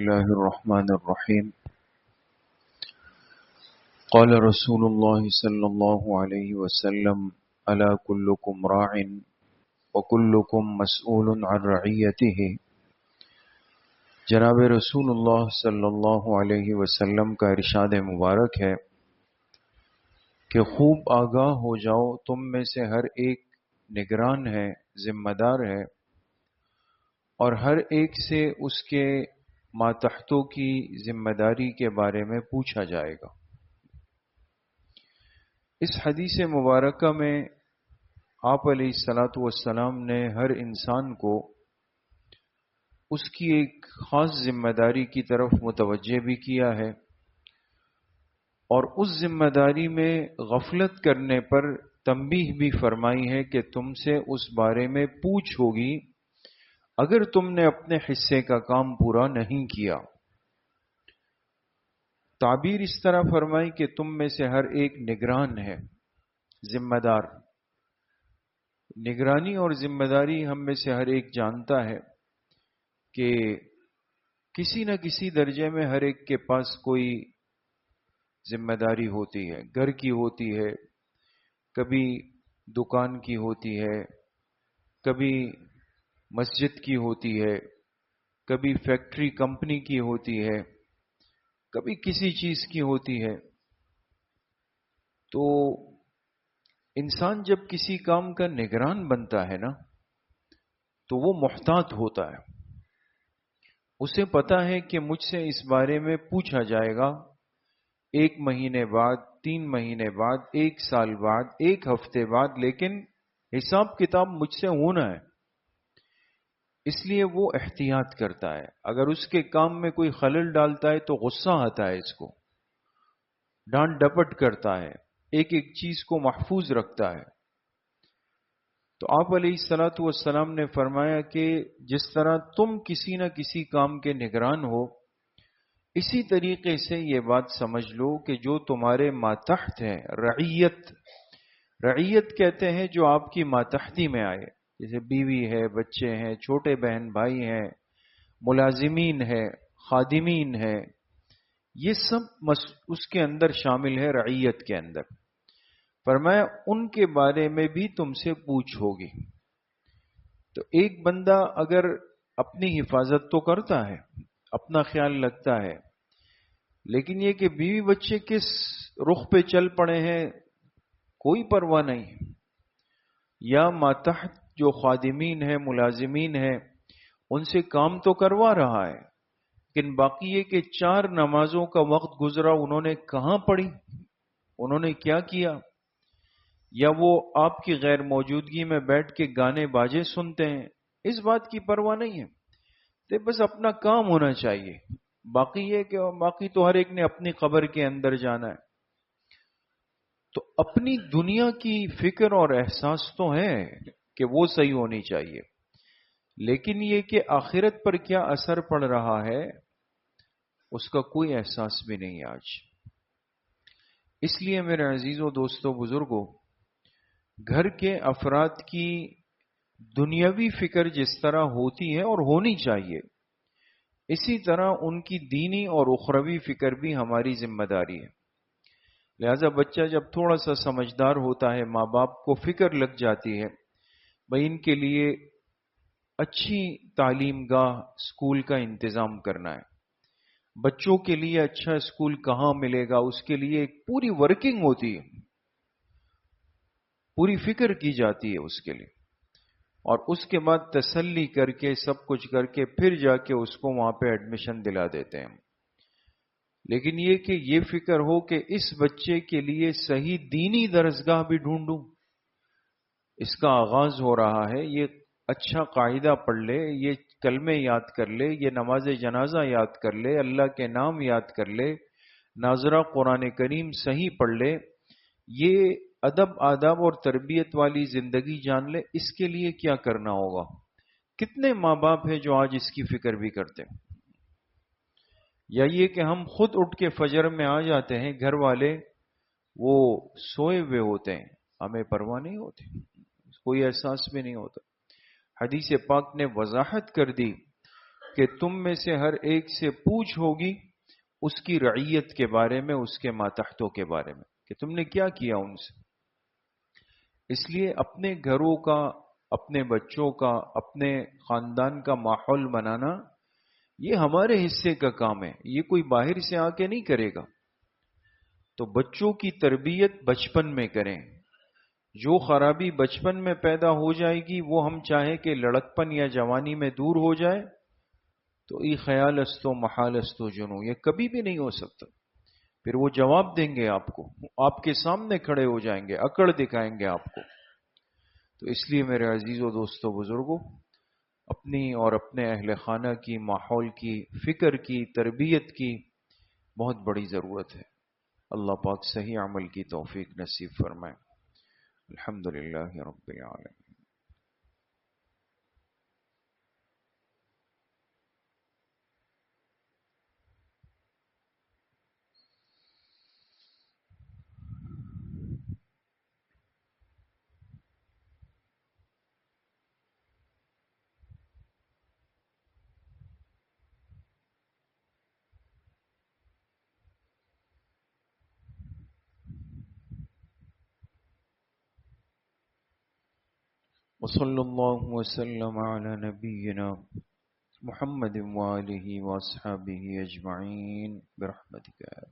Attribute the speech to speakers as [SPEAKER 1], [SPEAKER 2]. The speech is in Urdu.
[SPEAKER 1] الله الرحمن الرحيم. قال رسول الله صلى الله عليه وسلم: ألا كلكم راع وكلكم مسؤول عن رعيته. جناب رسول اللہ صلی اللہ علیہ وسلم کا ارشاد مبارک ہے کہ خوب آگاہ ہو جاؤ، تم میں سے ہر ایک نگران ہے، ذمہ دار ہے، اور ہر ایک سے اس کے ماتحتوں کی ذمہ داری کے بارے میں پوچھا جائے گا۔ اس حدیث مبارکہ میں آپ علیہ الصلاۃ والسلام نے ہر انسان کو اس کی ایک خاص ذمہ داری کی طرف متوجہ بھی کیا ہے، اور اس ذمہ داری میں غفلت کرنے پر تنبیہ بھی فرمائی ہے کہ تم سے اس بارے میں پوچھ ہوگی اگر تم نے اپنے حصے کا کام پورا نہیں کیا۔ تعبیر اس طرح فرمائی کہ تم میں سے ہر ایک نگران ہے، ذمہ دار۔ نگرانی اور ذمہ داری ہم میں سے ہر ایک جانتا ہے کہ کسی نہ کسی درجے میں ہر ایک کے پاس کوئی ذمہ داری ہوتی ہے، گھر کی ہوتی ہے، کبھی دکان کی ہوتی ہے، کبھی مسجد کی ہوتی ہے، کبھی فیکٹری کمپنی کی ہوتی ہے، کبھی کسی چیز کی ہوتی ہے۔ تو انسان جب کسی کام کا نگران بنتا ہے نا، تو وہ محتاط ہوتا ہے۔ اسے پتا ہے کہ مجھ سے اس بارے میں پوچھا جائے گا 1 مہینے بعد، 3 مہینے بعد، 1 سال بعد، 1 ہفتے بعد، لیکن حساب کتاب مجھ سے ہونا ہے۔ اس لیے وہ احتیاط کرتا ہے۔ اگر اس کے کام میں کوئی خلل ڈالتا ہے تو غصہ آتا ہے، اس کو ڈانٹ ڈپٹ کرتا ہے، ایک ایک چیز کو محفوظ رکھتا ہے۔ تو آپ علیہ الصلاۃ والسلام نے فرمایا کہ جس طرح تم کسی نہ کسی کام کے نگران ہو، اسی طریقے سے یہ بات سمجھ لو کہ جو تمہارے ماتحت ہیں، رعیت، رعیت کہتے ہیں جو آپ کی ماتحتی میں آئے، جیسے بیوی ہے، بچے ہیں، چھوٹے بہن بھائی ہیں، ملازمین ہے، خادمین ہے، یہ سب اس کے اندر شامل ہے، رعیت کے اندر۔ فرمایا ان کے بارے میں بھی تم سے پوچھ ہوگی۔ تو ایک بندہ اگر اپنی حفاظت تو کرتا ہے، اپنا خیال رکھتا ہے، لیکن یہ کہ بیوی بچے کس رخ پہ چل پڑے ہیں کوئی پرواہ نہیں، یا ماتحت جو خادمین ہیں، ملازمین ہیں، ان سے کام تو کروا رہا ہے، لیکن باقی یہ کہ 4 نمازوں کا وقت گزرا، انہوں نے کہاں پڑھی، انہوں نے کیا کیا، یا وہ آپ کی غیر موجودگی میں بیٹھ کے گانے باجے سنتے ہیں، اس بات کی پرواہ نہیں ہے۔ تو بس اپنا کام ہونا چاہیے، باقی یہ کہ باقی تو ہر ایک نے اپنی قبر کے اندر جانا ہے۔ تو اپنی دنیا کی فکر اور احساس تو ہے کہ وہ صحیح ہونی چاہیے، لیکن یہ کہ آخرت پر کیا اثر پڑ رہا ہے اس کا کوئی احساس بھی نہیں آج۔ اس لیے میرے عزیزوں، دوستوں، بزرگوں، گھر کے افراد کی دنیاوی فکر جس طرح ہوتی ہے اور ہونی چاہیے، اسی طرح ان کی دینی اور اخروی فکر بھی ہماری ذمہ داری ہے۔ لہذا بچہ جب تھوڑا سا سمجھدار ہوتا ہے، ماں باپ کو فکر لگ جاتی ہے بھائی ان کے لیے اچھی تعلیم گاہ اسکول کا انتظام کرنا ہے، بچوں کے لیے اچھا اسکول کہاں ملے گا، اس کے لیے ایک پوری ورکنگ ہوتی ہے، پوری فکر کی جاتی ہے اس کے لیے، اور اس کے بعد تسلی کر کے سب کچھ کر کے پھر جا کے اس کو وہاں پہ ایڈمیشن دلا دیتے ہیں۔ لیکن یہ کہ یہ فکر ہو کہ اس بچے کے لیے صحیح دینی درسگاہ بھی ڈھونڈوں، اس کا آغاز ہو رہا ہے، یہ اچھا قاعدہ پڑھ لے، یہ کلمے یاد کر لے، یہ نماز جنازہ یاد کر لے، اللہ کے نام یاد کر لے، ناظرہ قرآن کریم صحیح پڑھ لے، یہ ادب آداب اور تربیت والی زندگی جان لے، اس کے لیے کیا کرنا ہوگا؟ کتنے ماں باپ ہیں جو آج اس کی فکر بھی کرتے ہیں؟ یا یہ کہ ہم خود اٹھ کے فجر میں آ جاتے ہیں، گھر والے وہ سوئے ہوئے ہوتے ہیں، ہمیں پرواہ نہیں ہوتی، کوئی احساس بھی نہیں ہوتا۔ حدیث پاک نے وضاحت کر دی کہ تم میں سے ہر ایک سے پوچھ ہوگی اس کی رعیت کے بارے میں، اس کے ماتحتوں کے بارے میں، کہ تم نے کیا کیا ان سے۔ اس لیے اپنے گھروں کا، اپنے بچوں کا، اپنے خاندان کا ماحول بنانا یہ ہمارے حصے کا کام ہے، یہ کوئی باہر سے آ کے نہیں کرے گا۔ تو بچوں کی تربیت بچپن میں کریں۔ جو خرابی بچپن میں پیدا ہو جائے گی وہ ہم چاہیں کہ لڑکپن یا جوانی میں دور ہو جائے تو ای خیال استو محال استو جنو، یہ کبھی بھی نہیں ہو سکتا۔ پھر وہ جواب دیں گے آپ کو، آپ کے سامنے کھڑے ہو جائیں گے، اکڑ دکھائیں گے آپ کو۔ تو اس لیے میرے عزیزوں، دوستوں، بزرگوں، اپنی اور اپنے اہل خانہ کی، ماحول کی، فکر کی، تربیت کی بہت بڑی ضرورت ہے۔ اللہ پاک صحیح عمل کی توفیق نصیب فرمائے۔ الحمدللہ رب العالمین۔ وصلی اللہ وسلم علی نبینا محمد وآلہ واصحابہ اجمعین برحمتک۔